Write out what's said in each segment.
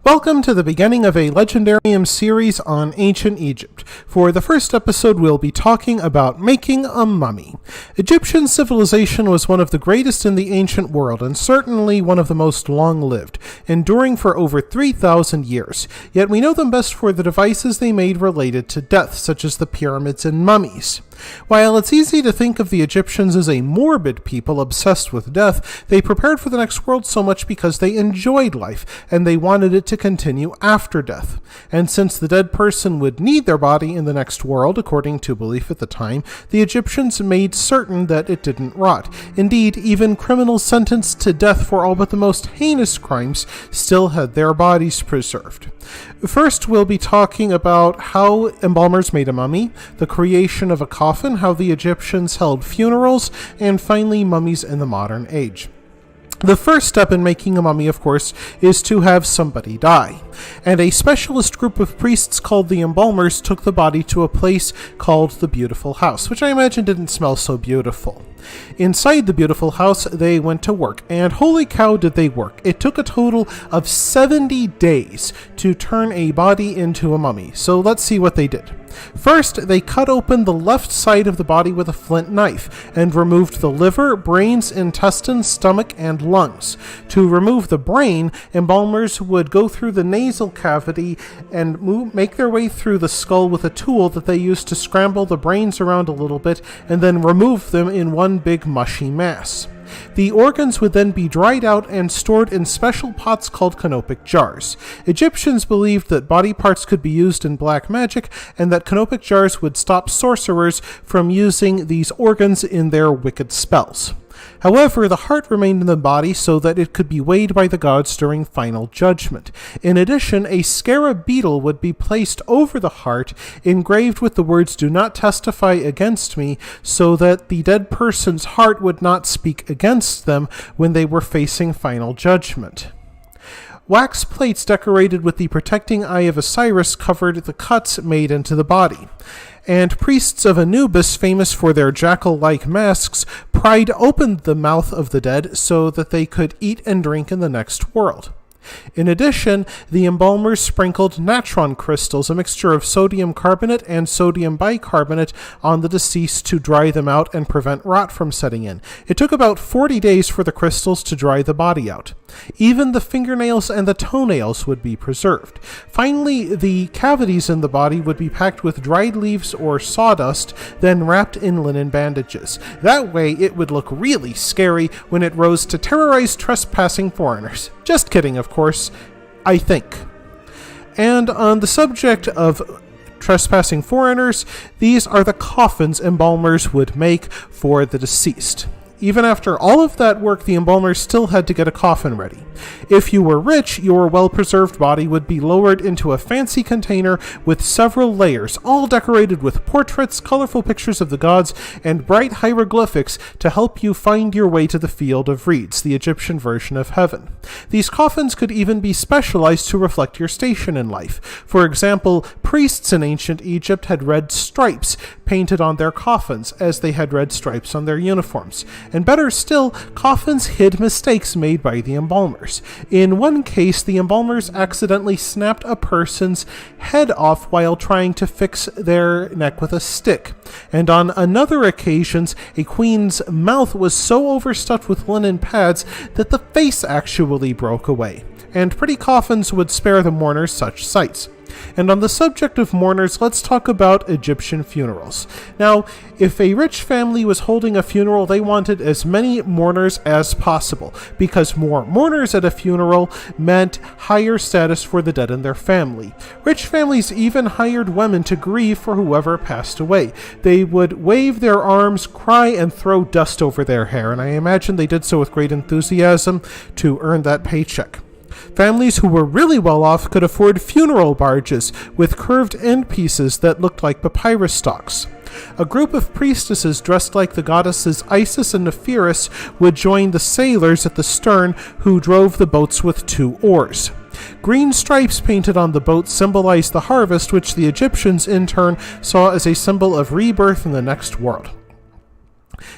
Welcome to the beginning of a Legendarium series on ancient Egypt. For the first episode, we'll be talking about making a mummy. Egyptian civilization was one of the greatest in the ancient world, and certainly one of the most long-lived, enduring for over 3,000 years. Yet we know them best for the devices they made related to death, such as the pyramids and mummies. While it's easy to think of the Egyptians as a morbid people obsessed with death, they prepared for the next world so much because they enjoyed life, and they wanted it to continue after death. And since the dead person would need their body in the next world, according to belief at the time, the Egyptians made certain that it didn't rot. Indeed, even criminals sentenced to death for all but the most heinous crimes still had their bodies preserved. First, we'll be talking about how embalmers made a mummy, the creation of a coffin, how the Egyptians held funerals, and finally mummies in the modern age. The first step in making a mummy, of course, is to have somebody die. And a specialist group of priests called the embalmers took the body to a place called the Beautiful House, which I imagine didn't smell so beautiful. Inside the Beautiful House, they went to work, and holy cow did they work. It took a total of 70 days to turn a body into a mummy, so let's see what they did. First, they cut open the left side of the body with a flint knife and removed the liver, brains, intestines, stomach, and lungs. To remove the brain, embalmers would go through the nasal cavity and make their way through the skull with a tool that they used to scramble the brains around a little bit and then remove them in one big mushy mass. The organs would then be dried out and stored in special pots called canopic jars. Egyptians believed that body parts could be used in black magic, and that canopic jars would stop sorcerers from using these organs in their wicked spells. However, the heart remained in the body so that it could be weighed by the gods during final judgment. In addition, a scarab beetle would be placed over the heart, engraved with the words, "Do not testify against me," so that the dead person's heart would not speak against them when they were facing final judgment. Wax plates decorated with the protecting eye of Osiris covered the cuts made into the body. And priests of Anubis, famous for their jackal-like masks, pried open the mouth of the dead so that they could eat and drink in the next world. In addition, the embalmers sprinkled natron crystals, a mixture of sodium carbonate and sodium bicarbonate, on the deceased to dry them out and prevent rot from setting in. It took about 40 days for the crystals to dry the body out. Even the fingernails and the toenails would be preserved. Finally, the cavities in the body would be packed with dried leaves or sawdust, then wrapped in linen bandages. That way, it would look really scary when it rose to terrorize trespassing foreigners. Just kidding, of course, I think. And on the subject of trespassing foreigners, these are the coffins embalmers would make for the deceased. Even after all of that work, the embalmers still had to get a coffin ready. If you were rich, your well-preserved body would be lowered into a fancy container with several layers, all decorated with portraits, colorful pictures of the gods, and bright hieroglyphics to help you find your way to the field of reeds, the Egyptian version of heaven. These coffins could even be specialized to reflect your station in life. For example, priests in ancient Egypt had red stripes painted on their coffins, as they had red stripes on their uniforms. And better still, coffins hid mistakes made by the embalmers. In one case, the embalmers accidentally snapped a person's head off while trying to fix their neck with a stick. And on another occasion, a queen's mouth was so overstuffed with linen pads that the face actually broke away. And pretty coffins would spare the mourners such sights. And on the subject of mourners, let's talk about Egyptian funerals. Now, if a rich family was holding a funeral, they wanted as many mourners as possible, because more mourners at a funeral meant higher status for the dead and their family. Rich families even hired women to grieve for whoever passed away. They would wave their arms, cry, and throw dust over their hair, and I imagine they did so with great enthusiasm to earn that paycheck. Families who were really well off could afford funeral barges with curved end pieces that looked like papyrus stalks. A group of priestesses dressed like the goddesses Isis and Nephthys would join the sailors at the stern who drove the boats with 2 oars. Green stripes painted on the boat symbolized the harvest, which the Egyptians in turn saw as a symbol of rebirth in the next world.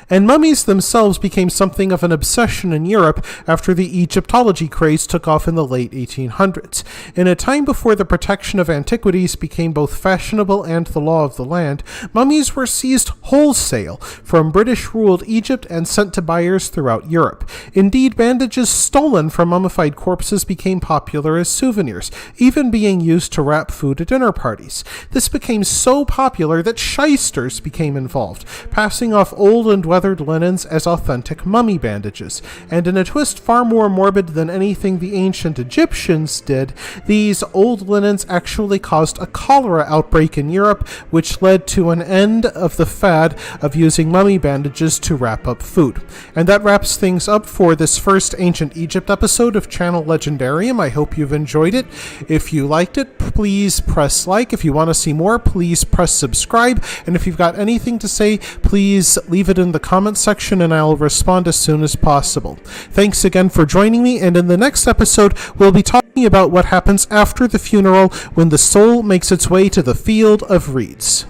And mummies themselves became something of an obsession in Europe after the Egyptology craze took off in the late 1800s. In a time before the protection of antiquities became both fashionable and the law of the land, mummies were seized wholesale from British-ruled Egypt and sent to buyers throughout Europe. Indeed, bandages stolen from mummified corpses became popular as souvenirs, even being used to wrap food at dinner parties. This became so popular that shysters became involved, passing off old and weathered linens as authentic mummy bandages. And in a twist far more morbid than anything the ancient Egyptians did, these old linens actually caused a cholera outbreak in Europe, which led to an end of the fad of using mummy bandages to wrap up food. And that wraps things up for this first Ancient Egypt episode of Channel Legendarium. I hope you've enjoyed it. If you liked it, please press like. If you want to see more, please press subscribe. And if you've got anything to say, please leave it in the comment section and I'll respond as soon as possible. Thanks again for joining me, and in the next episode, we'll be talking about what happens after the funeral when the soul makes its way to the field of reeds.